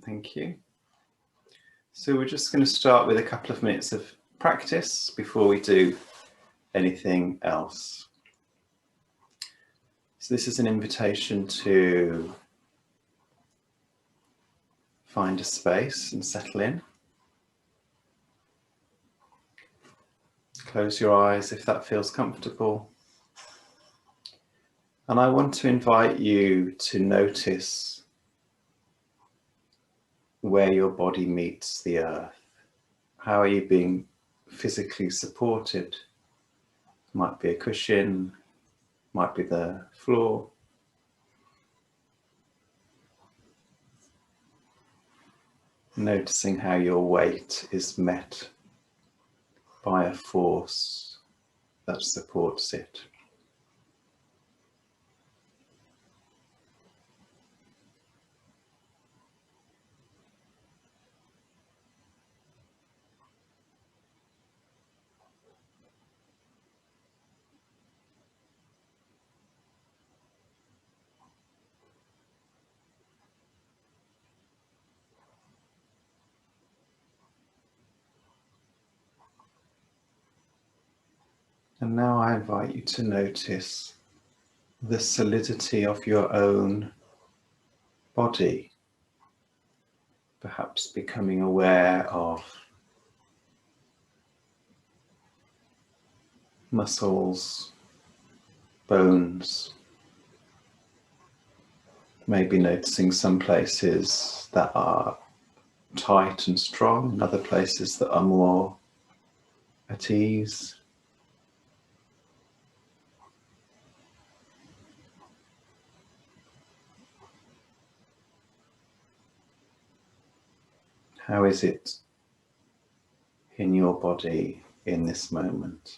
Thank you. So we're just going to start with a couple of minutes of practice before we do anything else. So this is an invitation to find a space and settle in. Close your eyes if that feels comfortable. And I want to invite you to notice where your body meets the earth. How are you being physically supported? Might be a cushion, might be the floor. Noticing how your weight is met by a force that supports it. And now I invite you to notice the solidity of your own body, perhaps becoming aware of muscles, bones, maybe noticing some places that are tight and strong and other places that are more at ease. How is it in your body in this moment?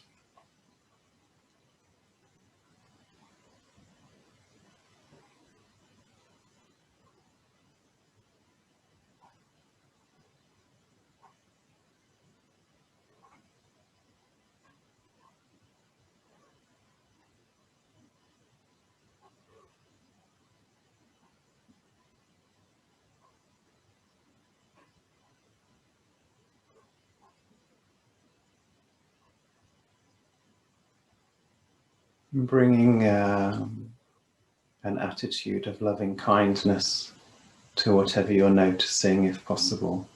Bringing an attitude of loving kindness to whatever you're noticing, if possible.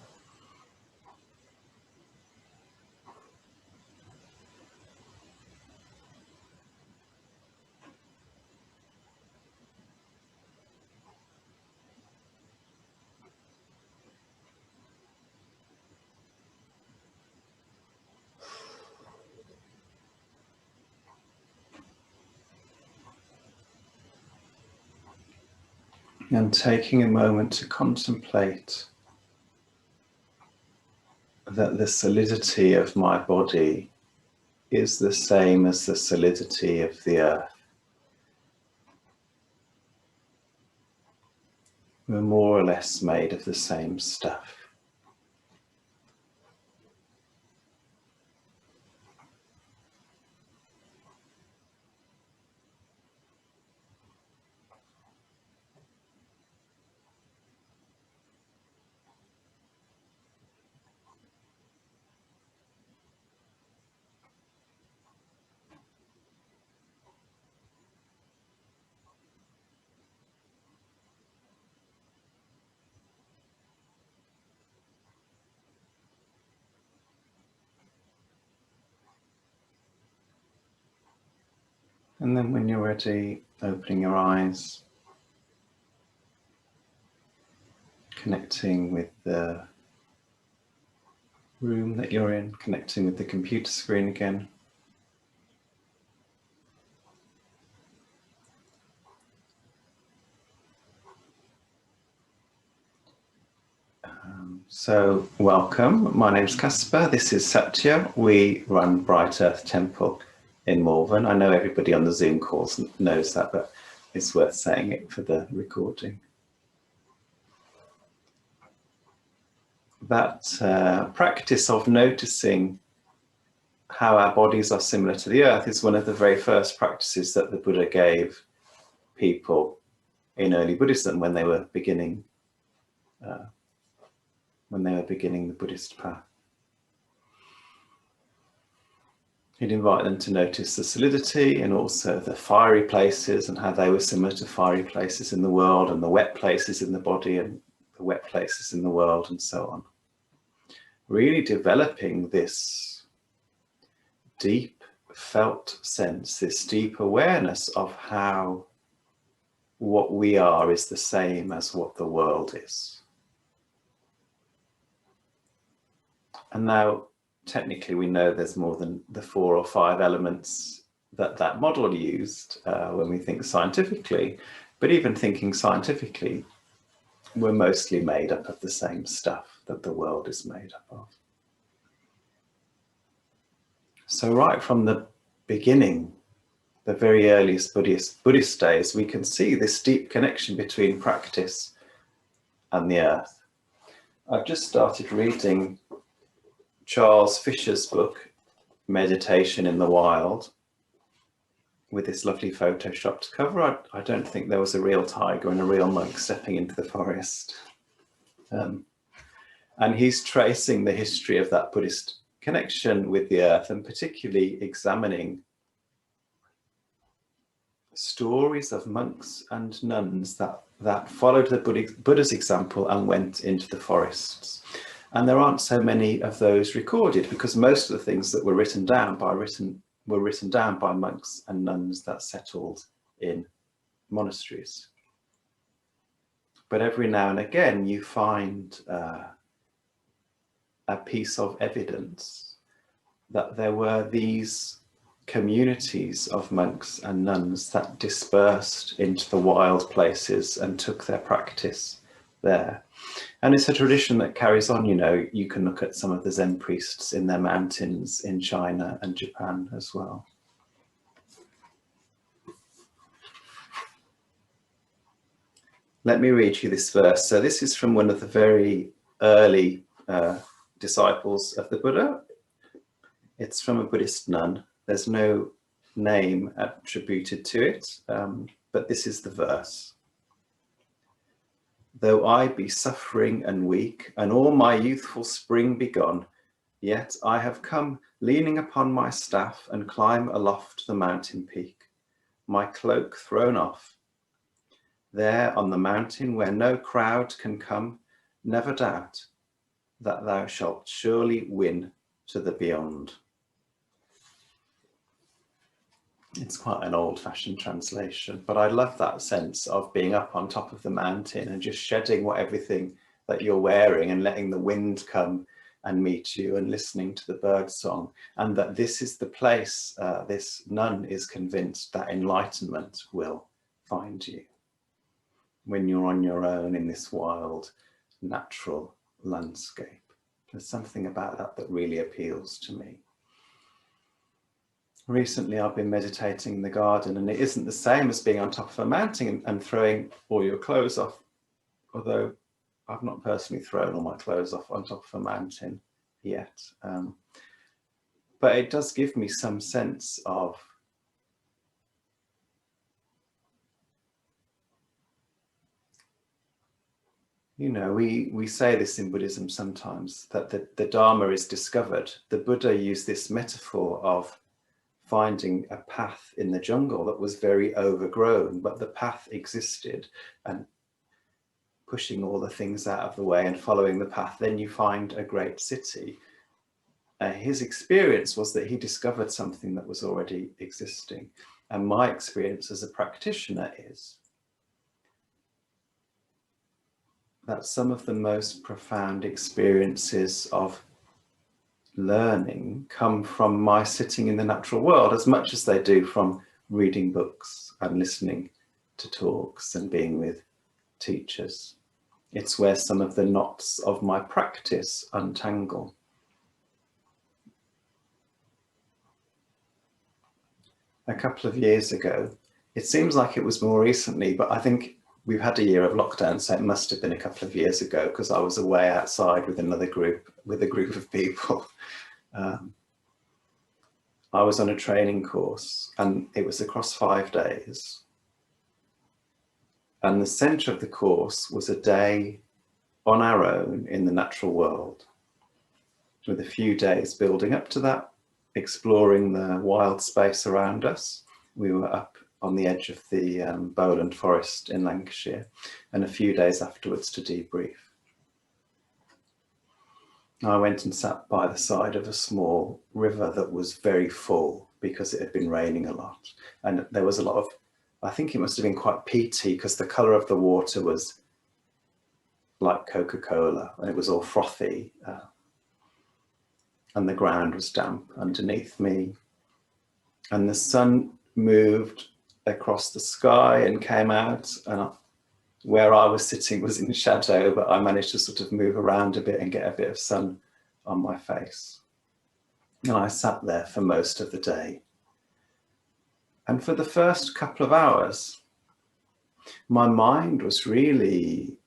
And taking a moment to contemplate that the solidity of my body is the same as the solidity of the earth. We're more or less made of the same stuff. And then when you're ready, opening your eyes, connecting with the room that you're in, connecting with the computer screen again. So welcome, my name's Kaspa, this is Satya. We run Bright Earth Temple in Malvern. I know everybody on the Zoom calls knows that, but it's worth saying it for the recording. That practice of noticing how our bodies are similar to the earth is one of the very first practices that the Buddha gave people in early Buddhism when they were beginning when they were beginning the Buddhist path. He'd invite them to notice the solidity and also the fiery places and how they were similar to fiery places in the world, and the wet places in the body and the wet places in the world, and so on. Really developing this deep felt sense, this deep awareness of how what we are is the same as what the world is. And now, technically, we know there's more than the 4 or 5 elements that that model used when we think scientifically, but even thinking scientifically, we're mostly made up of the same stuff that the world is made up of. So right from the beginning, the very earliest Buddhist days, we can see this deep connection between practice and the earth. I've just started reading Charles Fisher's book, Meditation in the Wild, with this lovely photoshopped cover. I don't think there was a real tiger and a real monk stepping into the forest. And he's tracing the history of that Buddhist connection with the earth, and particularly examining stories of monks and nuns that followed the Buddha's example and went into the forests. And there aren't so many of those recorded, because most of the things that were written down by monks and nuns that settled in monasteries. But every now and again you find a piece of evidence that there were these communities of monks and nuns that dispersed into the wild places and took their practice there. And it's a tradition that carries on. You know, you can look at some of the Zen priests in their mountains in China and Japan as well. Let me read you this verse. So this is from one of the very early disciples of the Buddha. It's from a Buddhist nun. There's no name attributed to it, but this is the verse. Though I be suffering and weak, and all my youthful spring be gone, yet I have come leaning upon my staff and climb aloft the mountain peak, my cloak thrown off. There on the mountain where no crowd can come, never doubt that thou shalt surely win to the beyond. It's quite an old-fashioned translation, but I love that sense of being up on top of the mountain and just shedding everything that you're wearing and letting the wind come and meet you and listening to the bird song, and that this is the place, this nun is convinced that enlightenment will find you when you're on your own in this wild, natural landscape. There's something about that that really appeals to me. Recently, I've been meditating in the garden, and it isn't the same as being on top of a mountain and throwing all your clothes off, although I've not personally thrown all my clothes off on top of a mountain yet. But it does give me some sense of we say this in Buddhism sometimes, that the Dharma is discovered. The Buddha used this metaphor of finding a path in the jungle that was very overgrown, but the path existed, and pushing all the things out of the way and following the path, then you find a great city. His experience was that he discovered something that was already existing. And my experience as a practitioner is that some of the most profound experiences of learning come from my sitting in the natural world, as much as they do from reading books and listening to talks and being with teachers. It's where some of the knots of my practice untangle. A couple of years ago, it seems like it was more recently, but I think we've had a year of lockdown, so it must have been a couple of years ago, because I was away outside with a group of people. I was on a training course, and it was across 5 days. And the center of the course was a day on our own in the natural world, with a few days building up to that, exploring the wild space around us. We were up on the edge of the Bowland Forest in Lancashire, and a few days afterwards to debrief. I went and sat by the side of a small river that was very full because it had been raining a lot. And there was a lot of, I think it must have been quite peaty because the colour of the water was like Coca-Cola and it was all frothy. And the ground was damp underneath me. And the sun moved across the sky and came out, and where I was sitting was in shadow, but I managed to sort of move around a bit and get a bit of sun on my face. And I sat there for most of the day. And for the first couple of hours, my mind was really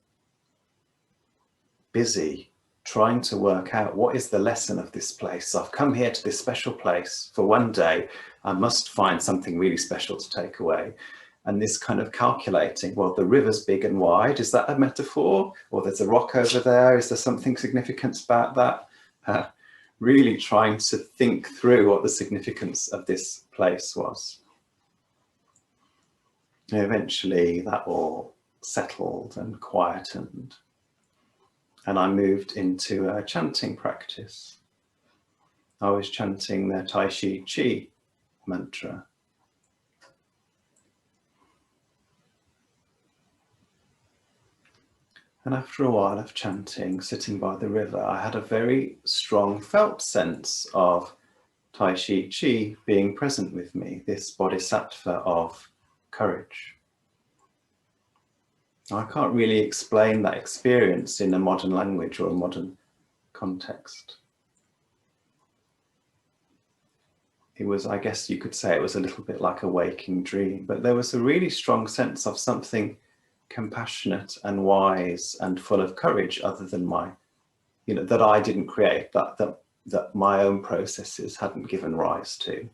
busy trying to work out what is the lesson of this place. I've come here to this special place for one day. I must find something really special to take away. And this kind of calculating, well, the river's big and wide, is that a metaphor? Or there's a rock over there, is there something significant about that? Really trying to think through what the significance of this place was. And eventually that all settled and quietened. And I moved into a chanting practice. I was chanting the Tai Chi mantra. And after a while of chanting, sitting by the river, I had a very strong felt sense of Tai Chi being present with me, this bodhisattva of courage. I can't really explain that experience in a modern language or a modern context. It was, I guess you could say it was a little bit like a waking dream, but there was a really strong sense of something compassionate and wise and full of courage other than my, that I didn't create, that my own processes hadn't given rise to.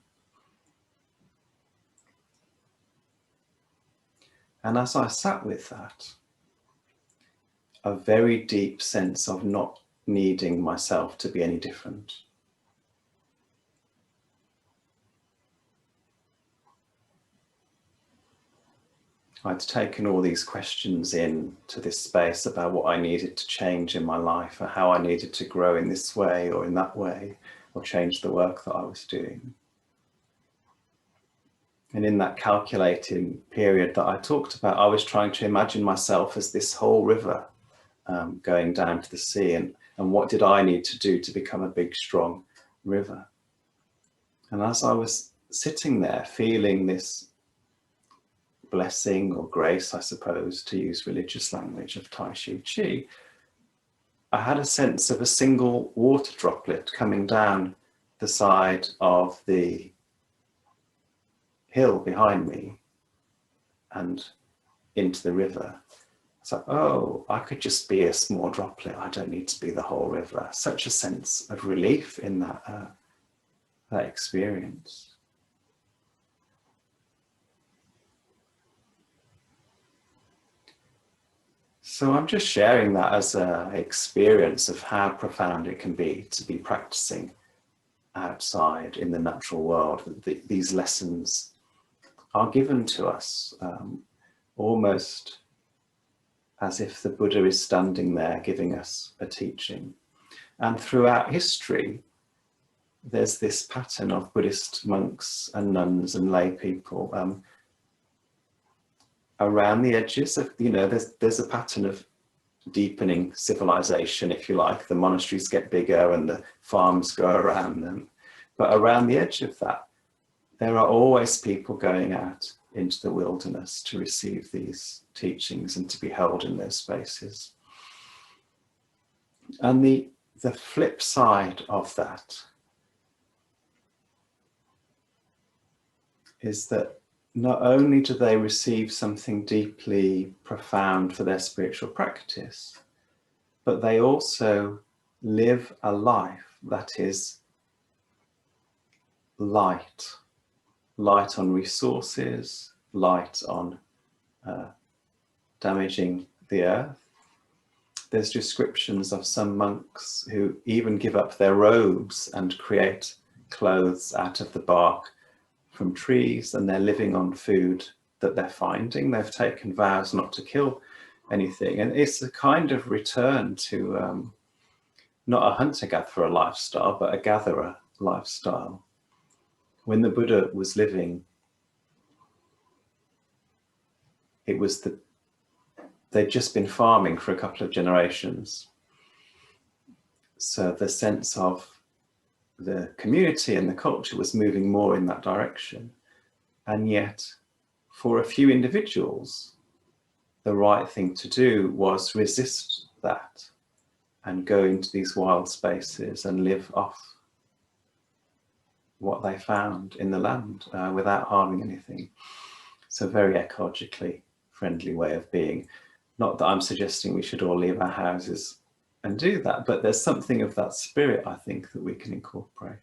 And as I sat with that, a very deep sense of not needing myself to be any different. I'd taken all these questions into this space about what I needed to change in my life, or how I needed to grow in this way or in that way, or change the work that I was doing. And in that calculating period that I talked about, I was trying to imagine myself as this whole river going down to the sea, and what did I need to do to become a big, strong river? And as I was sitting there feeling this blessing or grace, I suppose, to use religious language, of Tai Chi, I had a sense of a single water droplet coming down the side of the hill behind me and into the river. So, oh, I could just be a small droplet. I don't need to be the whole river. Such a sense of relief in that experience. So I'm just sharing that as an experience of how profound it can be to be practicing outside in the natural world. These lessons are given to us almost as if the Buddha is standing there giving us a teaching. And throughout history, there's this pattern of Buddhist monks and nuns and lay people around the edges of, there's a pattern of deepening civilization, if you like. The monasteries get bigger and the farms go around them. But around the edge of that, there are always people going out into the wilderness to receive these teachings and to be held in those spaces. And the flip side of that is that not only do they receive something deeply profound for their spiritual practice, but they also live a life that is light on resources, light on damaging the earth, there's descriptions of some monks who even give up their robes and create clothes out of the bark from trees, and they're living on food that they're finding. They've taken vows not to kill anything, and it's a kind of return to not a hunter-gatherer lifestyle, but a gatherer lifestyle. When the Buddha was living, it was they'd just been farming for a couple of generations. So the sense of the community and the culture was moving more in that direction. And yet, for a few individuals, the right thing to do was resist that and go into these wild spaces and live off what they found in the land without harming anything. So very ecologically friendly way of being. Not that I'm suggesting we should all leave our houses and do that, but there's something of that spirit, I think, that we can incorporate.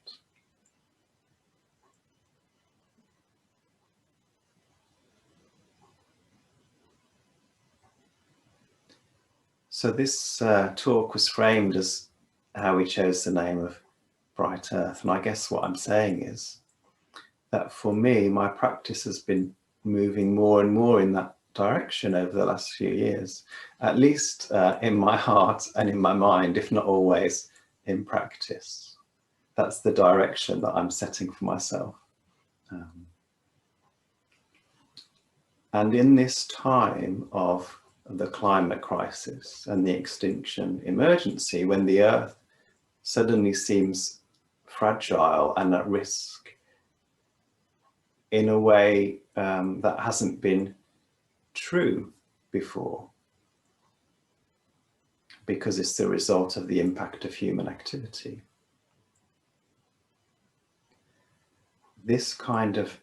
So this talk was framed as how we chose the name of Bright Earth. And I guess what I'm saying is that for me, my practice has been moving more and more in that direction over the last few years, at least in my heart and in my mind, if not always in practice. That's the direction that I'm setting for myself. And in this time of the climate crisis and the extinction emergency, when the Earth suddenly seems fragile and at risk in a way that hasn't been true before, because it's the result of the impact of human activity. This kind of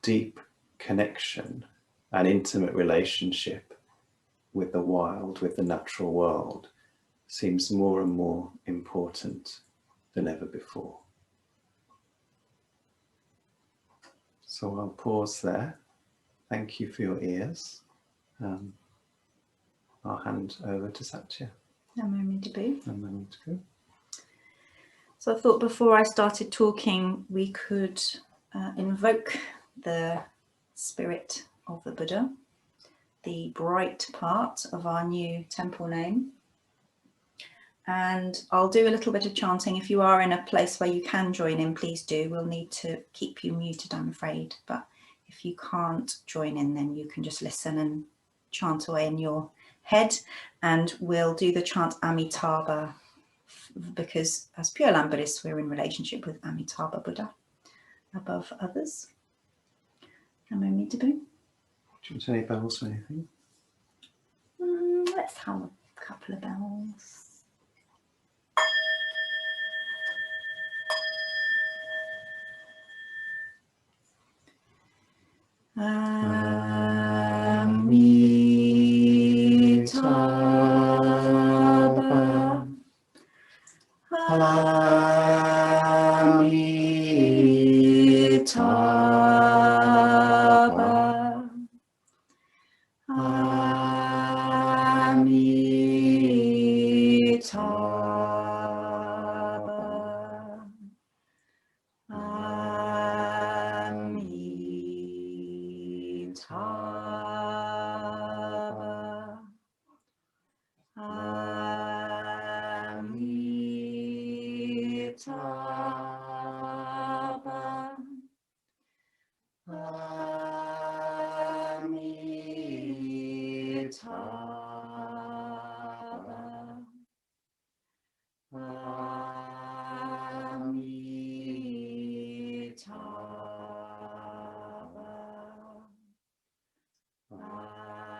deep connection and intimate relationship with the wild, with the natural world, seems more and more important than ever before. So I'll pause there. Thank you for your ears. I'll hand over to Satya. Amitabha. So I thought before I started talking, we could invoke the spirit of the Buddha, the bright part of our new temple name. And I'll do a little bit of chanting. If you are in a place where you can join in, please do. We'll need to keep you muted, I'm afraid. But if you can't join in, then you can just listen and chant away in your head. And we'll do the chant Amitabha, because as Pure Land Buddhists, we're in relationship with Amitabha Buddha above others. Amitabha. Do you want any bells or anything? Let's have a couple of bells. Amitabha. Amitabha. Amitabha.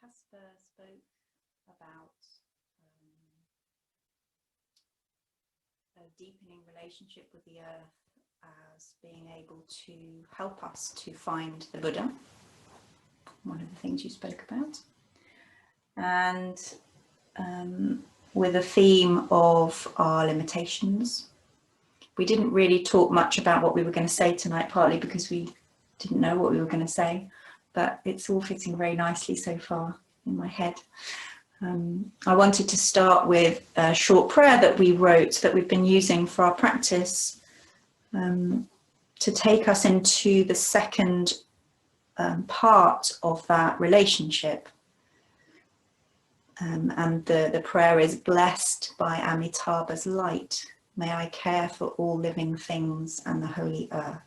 Kaspa spoke about a deepening relationship with the earth as being able to help us to find the Buddha, one of the things you spoke about, and with a theme of our limitations. We didn't really talk much about what we were going to say tonight, partly because we didn't know what we were going to say, but it's all fitting very nicely so far in my head. I wanted to start with a short prayer that we wrote that we've been using for our practice to take us into the second part of that relationship. And the prayer is, blessed by Amitabha's light, may I care for all living things and the holy earth.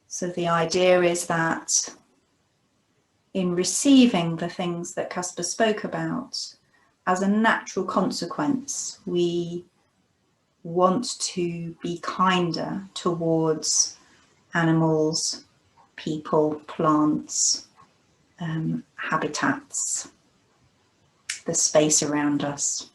So the idea is that in receiving the things that Kaspa spoke about, as a natural consequence, we want to be kinder towards animals, people, plants, habitats, the space around us.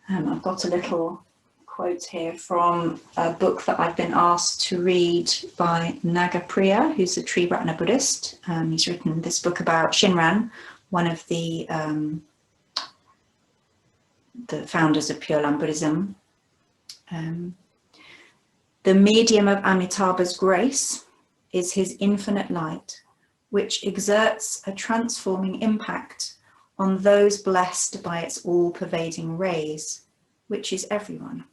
I've got a little quote here from a book that I've been asked to read by Nagapriya, who's a Tree Ratna Buddhist. He's written this book about Shinran, one of the founders of Pure Land Buddhism. The medium of Amitabha's grace is his infinite light, which exerts a transforming impact on those blessed by its all-pervading rays, which is everyone.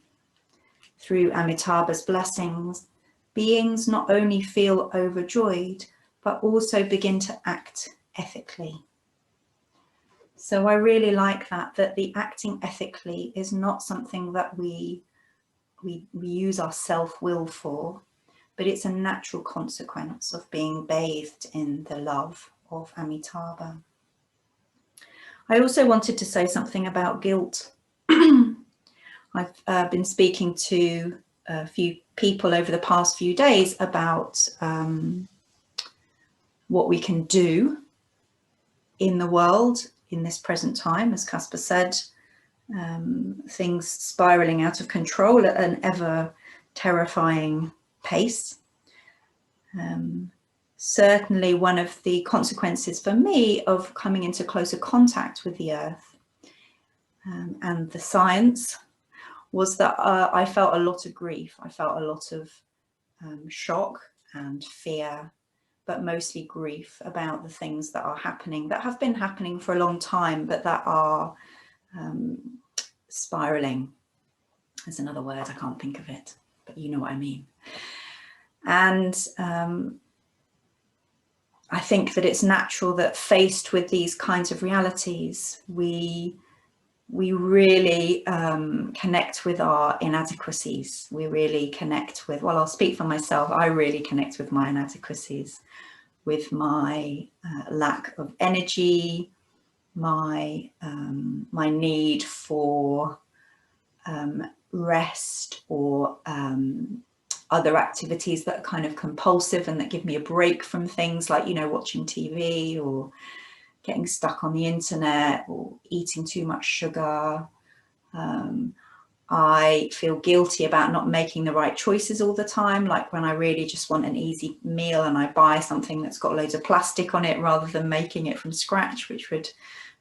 Through Amitabha's blessings, beings not only feel overjoyed, but also begin to act ethically. So I really like that the acting ethically is not something that we use our self-will for, but it's a natural consequence of being bathed in the love of Amitabha. I also wanted to say something about guilt. I've been speaking to a few people over the past few days about what we can do in the world in this present time, as Kaspa said, things spiraling out of control at an ever terrifying pace. Certainly one of the consequences for me of coming into closer contact with the earth and the science was that I felt a lot of grief. I felt a lot of shock and fear, but mostly grief about the things that are happening, that have been happening for a long time, but that are spiraling. There's another word, I can't think of it, but you know what I mean. And I think that it's natural that faced with these kinds of realities, we really connect with our inadequacies. We really connect with, well, I'll speak for myself, I really connect with my inadequacies, with my lack of energy, my need for rest or other activities that are kind of compulsive and that give me a break from things like, you know, watching TV or getting stuck on the internet or eating too much sugar. I feel guilty about not making the right choices all the time, like when I really just want an easy meal and I buy something that's got loads of plastic on it rather than making it from scratch, which would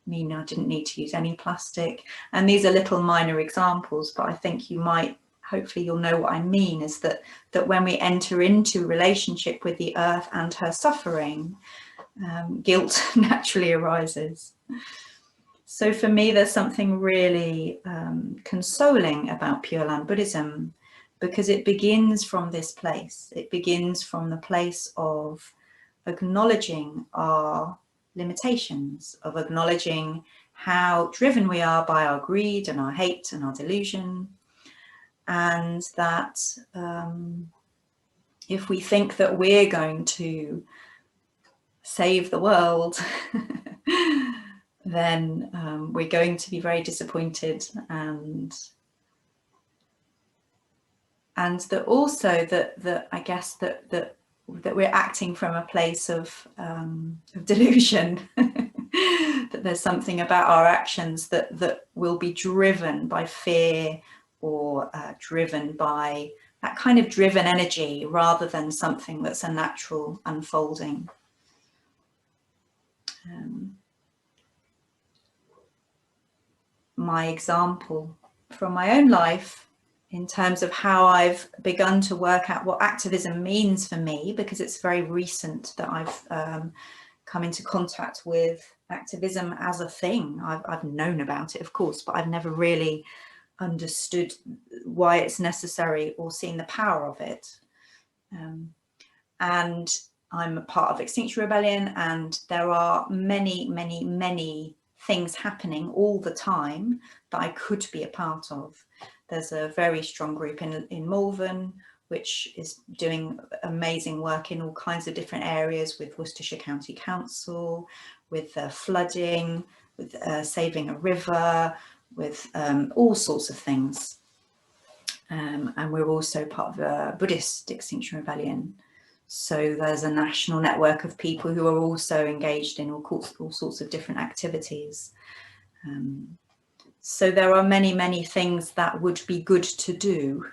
mean I didn't need to use any plastic. And these are little minor examples, but I think you might, hopefully you'll know what I mean, is that when we enter into a relationship with the earth and her suffering, guilt naturally arises. So for me, there's something really consoling about Pure Land Buddhism, because it begins from this place. It begins from the place of acknowledging our limitations, of acknowledging how driven we are by our greed and our hate and our delusion, and that if we think that we're going to save the world, then we're going to be very disappointed, and that also that I guess that that we're acting from a place of delusion, that there's something about our actions that will be driven by fear, or driven by that kind of driven energy, rather than something that's a natural unfolding. My example from my own life, in terms of how I've begun to work out what activism means for me, because it's very recent that I've come into contact with activism as a thing. I've known about it, of course, but I've never really understood why it's necessary or seen the power of it. And I'm a part of Extinction Rebellion, and there are many, many, many things happening all the time that I could be a part of. There's a very strong group in Malvern, which is doing amazing work in all kinds of different areas, with Worcestershire County Council, with flooding, with saving a river, with all sorts of things. And we're also part of a Buddhist Extinction Rebellion. So there's a national network of people who are also engaged in all sorts of different activities. So there are many, many things that would be good to do.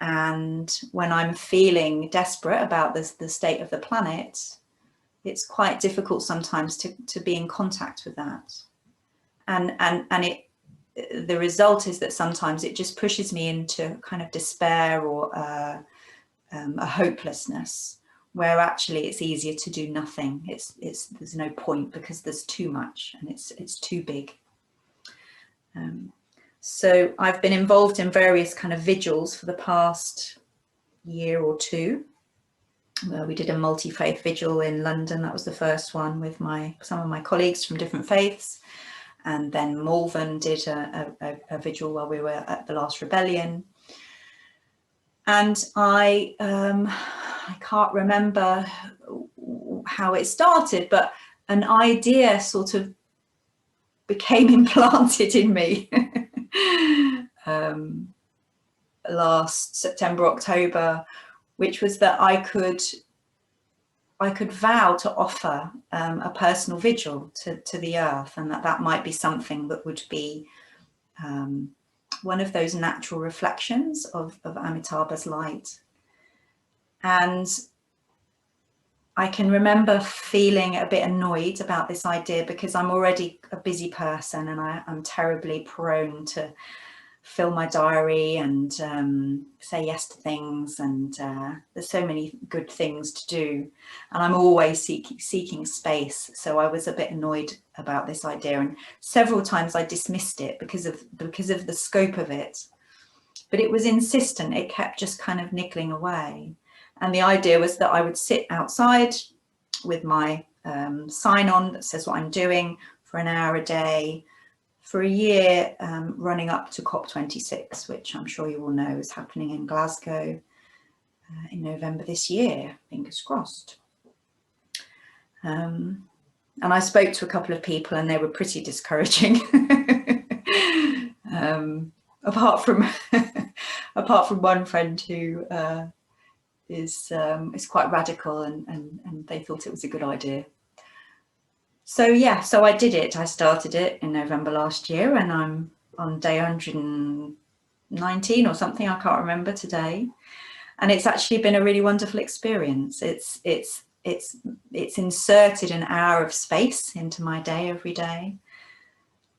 And when I'm feeling desperate about the state of the planet, it's quite difficult sometimes to be in contact with that. And the result is that sometimes it just pushes me into kind of despair, or a hopelessness, where actually it's easier to do nothing. There's no point, because there's too much and it's too big. So I've been involved in various kind of vigils for the past year or two. We did a multi-faith vigil in London. That was the first one, with some of my colleagues from different faiths. And then Malvern did a vigil while we were at the last rebellion. And I can't remember how it started, but an idea sort of became implanted in me last September, October, which was that I could vow to offer a personal vigil to the earth, and that might be something that would be one of those natural reflections of Amitabha's light. And I can remember feeling a bit annoyed about this idea, because I'm already a busy person, and I'm terribly prone to fill my diary and say yes to things, and there's so many good things to do, and I'm always seeking space. So I was a bit annoyed about this idea, and several times I dismissed it because of the scope of it. But it was insistent. It kept just kind of niggling away. And the idea was that I would sit outside with my sign on that says what I'm doing for an hour a day for a year, running up to COP26, which I'm sure you all know is happening in Glasgow in November this year, fingers crossed. And I spoke to a couple of people, and they were pretty discouraging. Apart from one friend who is quite radical, and they thought it was a good idea. So yeah, so I did it. I started it in November last year, and I'm on day 119 or something. I can't remember today, and it's actually been a really wonderful experience. It's inserted an hour of space into my day every day.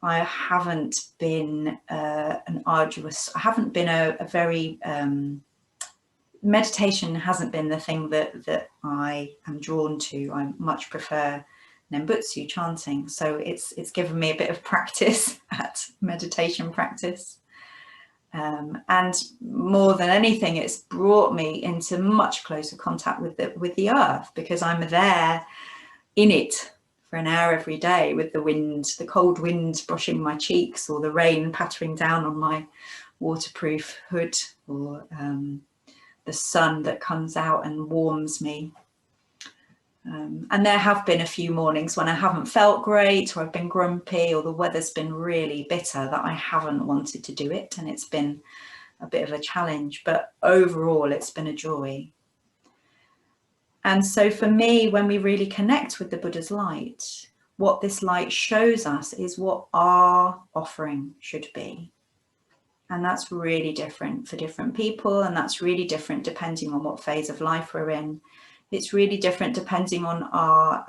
I haven't been I haven't been a very meditation hasn't been the thing that I am drawn to. I much prefer Nembutsu chanting, so it's given me a bit of practice at meditation practice, and more than anything, it's brought me into much closer contact with the earth, because I'm there in it for an hour every day, with the wind, the cold wind brushing my cheeks, or the rain pattering down on my waterproof hood, or the sun that comes out and warms me. And there have been a few mornings when I haven't felt great, or I've been grumpy, or the weather's been really bitter, that I haven't wanted to do it, and it's been a bit of a challenge, but overall it's been a joy. And so for me, when we really connect with the Buddha's light, what this light shows us is what our offering should be. And that's really different for different people. And that's really different depending on what phase of life we're in. It's really different depending on our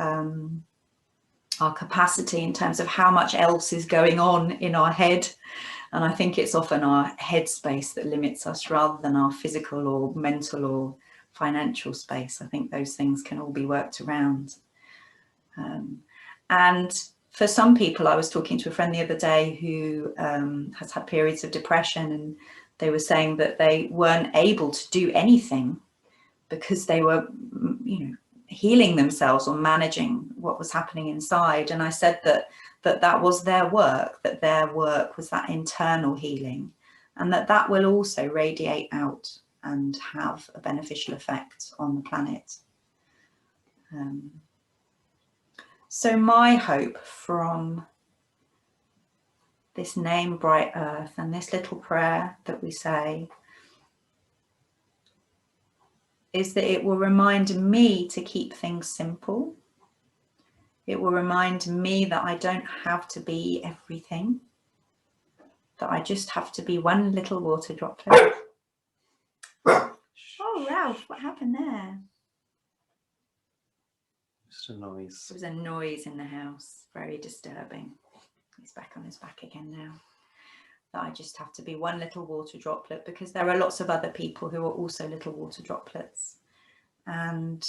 capacity in terms of how much else is going on in our head. And I think it's often our head space that limits us rather than our physical or mental or financial space. I think those things can all be worked around. And for some people, I was talking to a friend the other day who has had periods of depression, and they were saying that they weren't able to do anything because they were, healing themselves or managing what was happening inside. And I said that was their work, that their work was that internal healing, and that will also radiate out and have a beneficial effect on the planet. So my hope from this name, Bright Earth, and this little prayer that we say is that it will remind me to keep things simple. It will remind me that I don't have to be everything, that I just have to be one little water droplet. Oh, Ralph, what happened there? Just a noise. There was a noise in the house, very disturbing. He's back on his back again now. That I just have to be one little water droplet, because there are lots of other people who are also little water droplets. And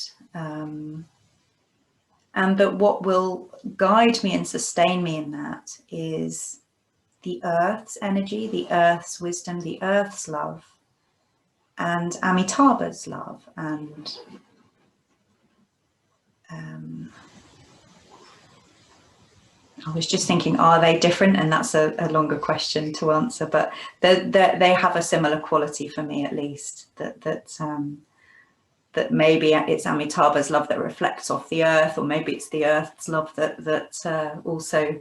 that what will guide me and sustain me in that is the earth's energy, the earth's wisdom, the earth's love, and Amitabha's love. And I was just thinking, are they different? And that's a longer question to answer, but they have a similar quality for me, at least, that maybe it's Amitabha's love that reflects off the earth, or maybe it's the earth's love that also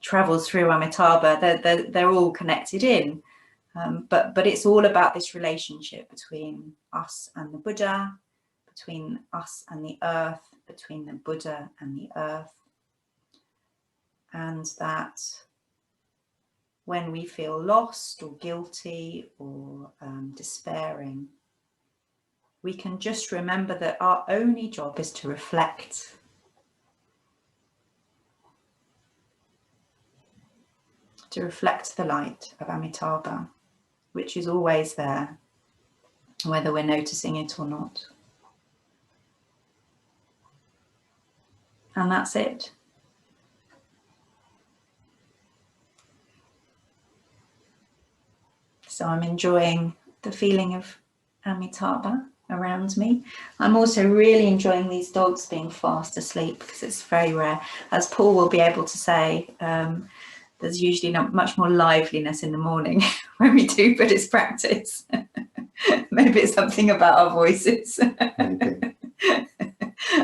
travels through Amitabha. They're all connected in, but it's all about this relationship between us and the Buddha, between us and the earth, between the Buddha and the earth. And that when we feel lost or guilty or despairing, we can just remember that our only job is to reflect. To reflect the light of Amitabha, which is always there, whether we're noticing it or not. And that's it. So I'm enjoying the feeling of Amitabha around me. I'm also really enjoying these dogs being fast asleep, because it's very rare. As Paul will be able to say, there's usually not much more liveliness in the morning when we do Buddhist practice. Maybe it's something about our voices.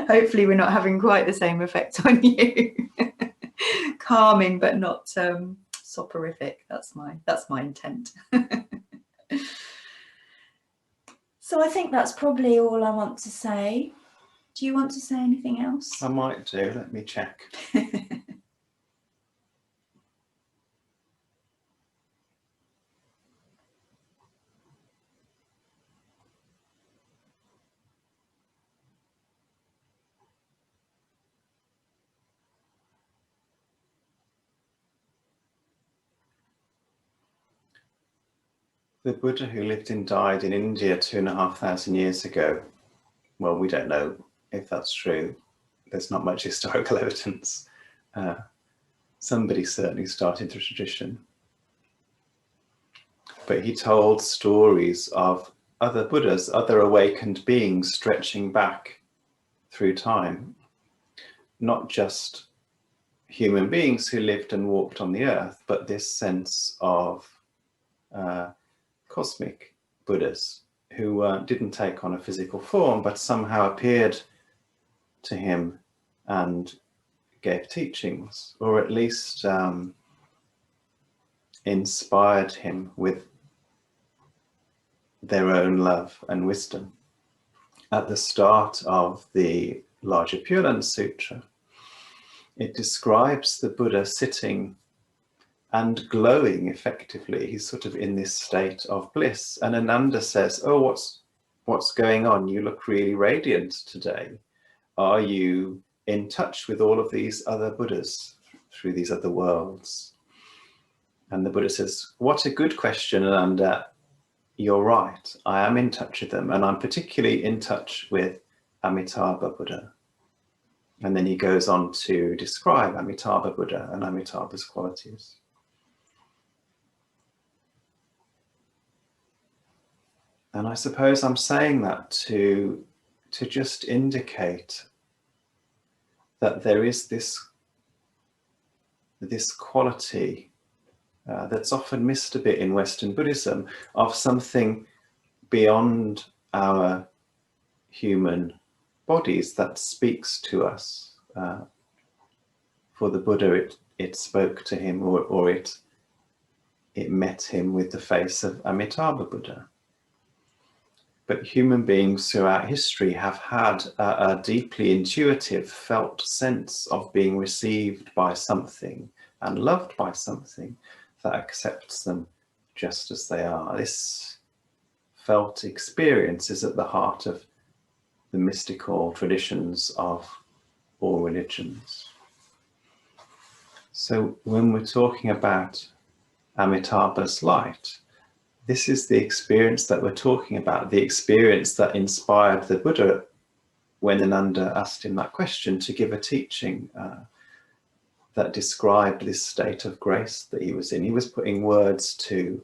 Hopefully we're not having quite the same effect on you. Calming but not soporific. That's my intent. So I think that's probably all I want to say. Do you want to say anything else? I might do. Let me check. The Buddha who lived and died in India 2,500 years ago, well, we don't know if that's true. There's not much historical evidence. Somebody certainly started the tradition. But he told stories of other Buddhas, other awakened beings stretching back through time. Not just human beings who lived and walked on the earth, but this sense of cosmic Buddhas who didn't take on a physical form, but somehow appeared to him and gave teachings, or at least inspired him with their own love and wisdom. at the start of the larger Pure Land Sutra, it describes the Buddha sitting and glowing effectively. He's sort of in this state of bliss. And Ananda says, oh, what's going on? You look really radiant today. Are you in touch with all of these other Buddhas through these other worlds? And the Buddha says, what a good question, Ananda. You're right. I am in touch with them. And I'm particularly in touch with Amitabha Buddha. And then he goes on to describe Amitabha Buddha and Amitabha's qualities. And I suppose I'm saying that to just indicate that there is this quality that's often missed a bit in Western Buddhism, of something beyond our human bodies that speaks to us. For the Buddha, it spoke to him, or it met him with the face of Amitabha Buddha. But human beings throughout history have had a deeply intuitive, felt sense of being received by something and loved by something that accepts them just as they are. This felt experience is at the heart of the mystical traditions of all religions. So when we're talking about Amitabha's light, this is the experience that we're talking about, the experience that inspired the Buddha when Ananda asked him that question to give a teaching that described this state of grace that he was in. He was putting words to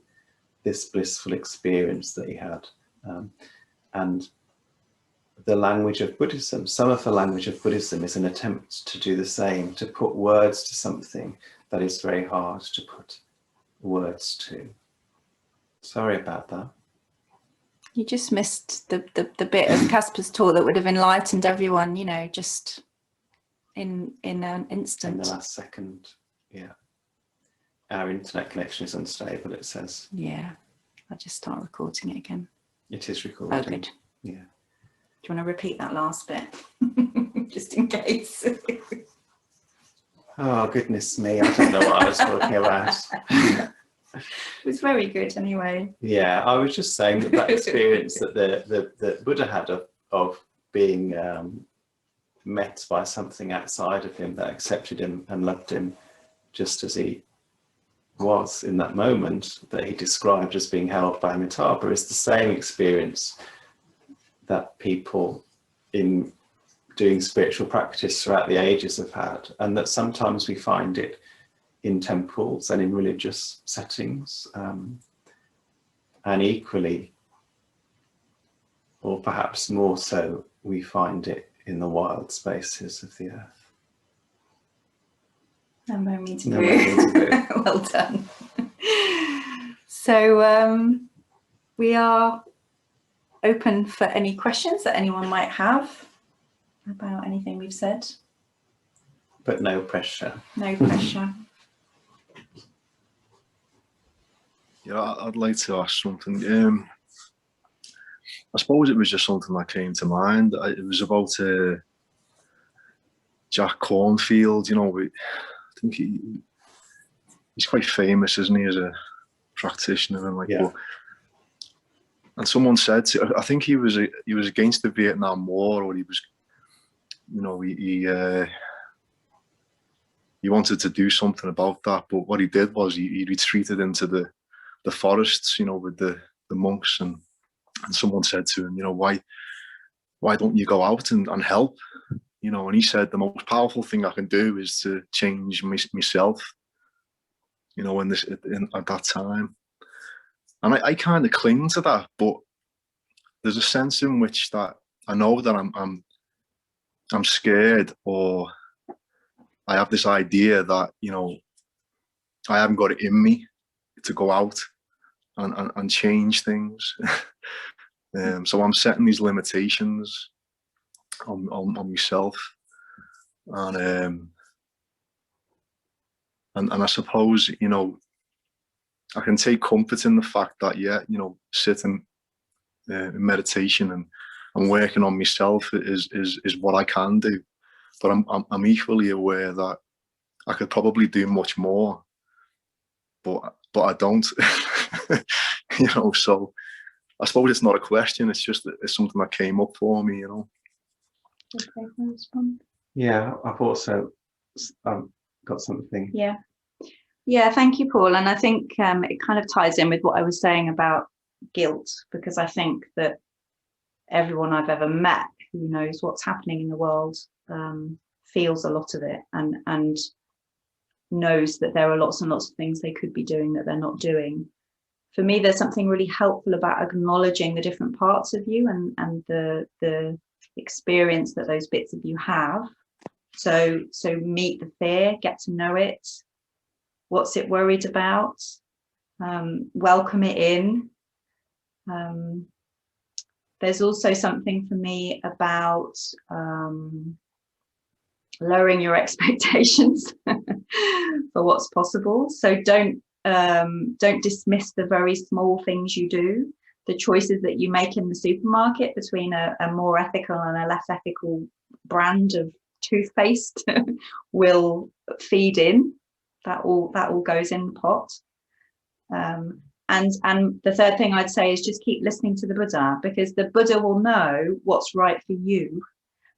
this blissful experience that he had. And the language of Buddhism, some of the language of Buddhism is an attempt to do the same, to put words to something that is very hard to put words to. Sorry about that. You just missed the bit of Kaspa's talk that would have enlightened everyone, you know, just in an instant. In the last second, yeah. Our internet connection is unstable, it says. Yeah, I'll just start recording it again. It is recording. Oh, good. Yeah. Do you want to repeat that last bit? Just in case. Oh, goodness me. I don't know what I was talking about. It was very good anyway. Yeah, I was just saying that experience that the Buddha had of being met by something outside of him that accepted him and loved him just as he was in that moment, that he described as being held by Amitabha, is the same experience that people in doing spiritual practice throughout the ages have had, and that sometimes we find it in temples and in religious settings, and equally, or perhaps more so, we find it in the wild spaces of the earth. No more me to do. Well done. So we are open for any questions that anyone might have about anything we've said. But no pressure. No pressure. Yeah, I'd like to ask something. I suppose it was just something that came to mind. It was about Jack Cornfield. You know, I think he's quite famous, isn't he, as a practitioner and like. Yeah. But, and someone said, I think he was against the Vietnam War, or he was, you know, he wanted to do something about that. But what he did was he retreated into the forests, you know, with the monks, and someone said to him, you know, why don't you go out and help, you know? And he said, the most powerful thing I can do is to change myself, you know, at that time. And I kind of cling to that, but there's a sense in which that I know that I'm scared, or I have this idea that, you know, I haven't got it in me to go out and change things. So I'm setting these limitations on myself, and I suppose, you know, I can take comfort in the fact that, yeah, you know, sitting in meditation and and working on myself is what I can do. But I'm equally aware that I could probably do much more, but I don't. You know, so I suppose it's not a question. It's just that it's something that came up for me. You know. Okay, can I respond? Yeah, I've also got something. Yeah, thank you, Paul. And I think it kind of ties in with what I was saying about guilt, because I think that everyone I've ever met who knows what's happening in the world feels a lot of it, and knows that there are lots and lots of things they could be doing that they're not doing. For me, there's something really helpful about acknowledging the different parts of you and the experience that those bits of you have. So meet the fear, get to know it. What's it worried about? Welcome it in. There's also something for me about lowering your expectations for what's possible. So don't dismiss the very small things you do. The choices that you make in the supermarket between a more ethical and a less ethical brand of toothpaste will feed in. That all goes in the pot. And the third thing I'd say is just keep listening to the Buddha, because the Buddha will know what's right for you,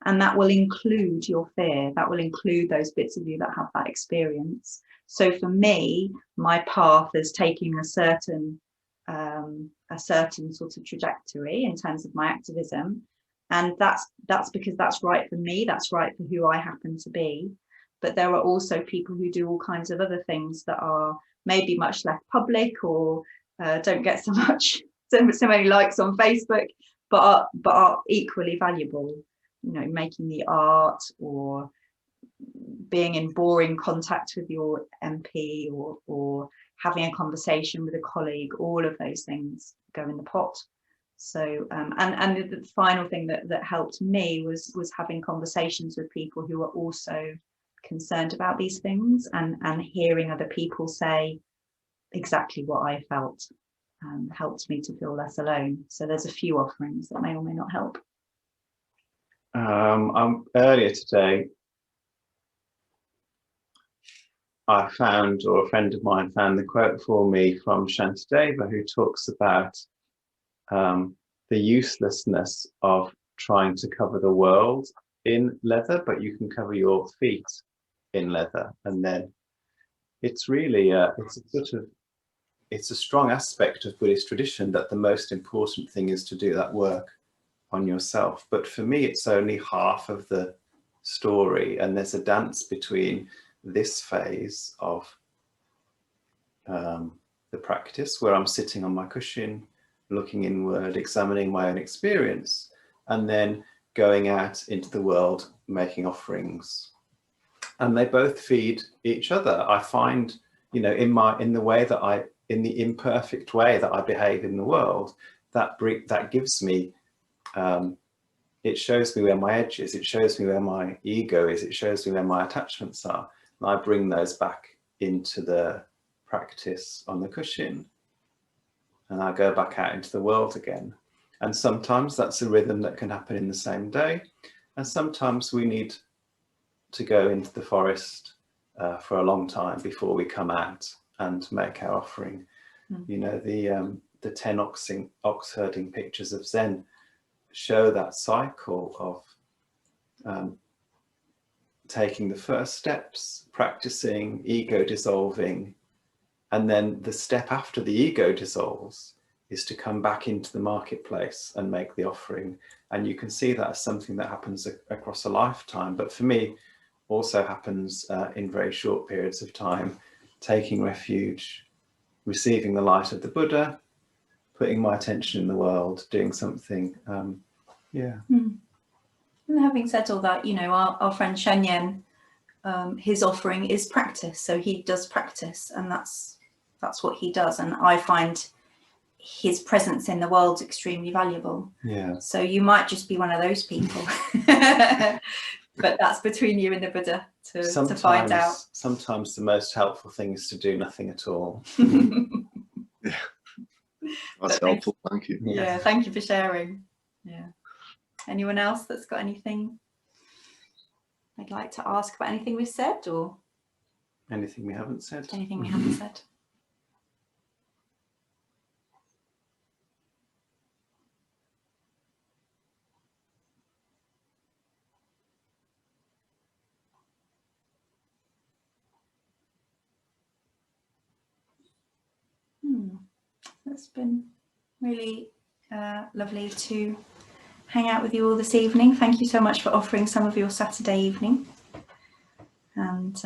and that will include your fear. That will include those bits of you that have that experience. So for me, my path is taking a certain sort of trajectory in terms of my activism, and that's because that's right for me. That's right for who I happen to be. But there are also people who do all kinds of other things that are maybe much less public, or don't get so many likes on Facebook, but are equally valuable. You know, making the art, or being in boring contact with your MP, or having a conversation with a colleague. All of those things go in the pot. So and the final thing that helped me was having conversations with people who are also concerned about these things, and hearing other people say exactly what I felt helped me to feel less alone. So there's a few offerings that may or may not help. Earlier today, I found, or a friend of mine found, the quote for me from Shantideva, who talks about the uselessness of trying to cover the world in leather, but you can cover your feet in leather. And then it's really it's a strong aspect of Buddhist tradition that the most important thing is to do that work on yourself. But for me, it's only half of the story, and there's a dance between this phase of the practice, where I'm sitting on my cushion, looking inward, examining my own experience, and then going out into the world, making offerings. And they both feed each other. I find, you know, in the imperfect way that I behave in the world, that gives me, it shows me where my edge is, it shows me where my ego is, it shows me where my attachments are. And I bring those back into the practice on the cushion, and I go back out into the world again. And sometimes that's a rhythm that can happen in the same day, and sometimes we need to go into the forest for a long time before we come out and make our offering. You know, the 10 ox herding pictures of Zen show that cycle of taking the first steps, practicing, ego dissolving, and then the step after the ego dissolves is to come back into the marketplace and make the offering. And you can see that as something that happens across a lifetime, but for me also happens in very short periods of time, taking refuge, receiving the light of the Buddha, putting my attention in the world, doing something. And having said all that, you know, our friend Shenyen, his offering is practice. So he does practice, and that's what he does. And I find his presence in the world extremely valuable. Yeah. So you might just be one of those people. But that's between you and the Buddha to find out. Sometimes the most helpful thing is to do nothing at all. Yeah, that's helpful. Thank you. Yeah, thank you for sharing. Yeah. Anyone else that's got anything they'd like to ask about anything we've said, or Anything we haven't said? anything we haven't said? It's been really lovely to hang out with you all this evening. Thank you so much for offering some of your Saturday evening. And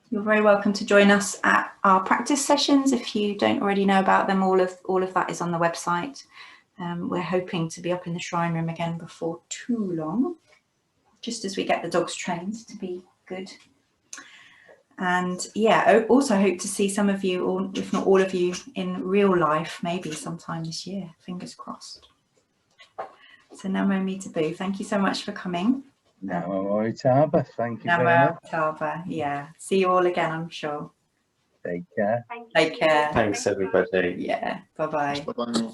you're very welcome to join us at our practice sessions. If you don't already know about them, all of that is on the website. We're hoping to be up in the shrine room again before too long, just as we get the dogs trained to be good. And yeah, I also hope to see some of you, or if not all of you, in real life, maybe sometime this year. Fingers crossed. So Namo Amitabha, thank you so much for coming. Namo Amitabha, thank you very Namo much. Amitabha, yeah. See you all again, I'm sure. Take care. Take care. Thanks, everybody. Yeah, bye-bye. Bye-bye.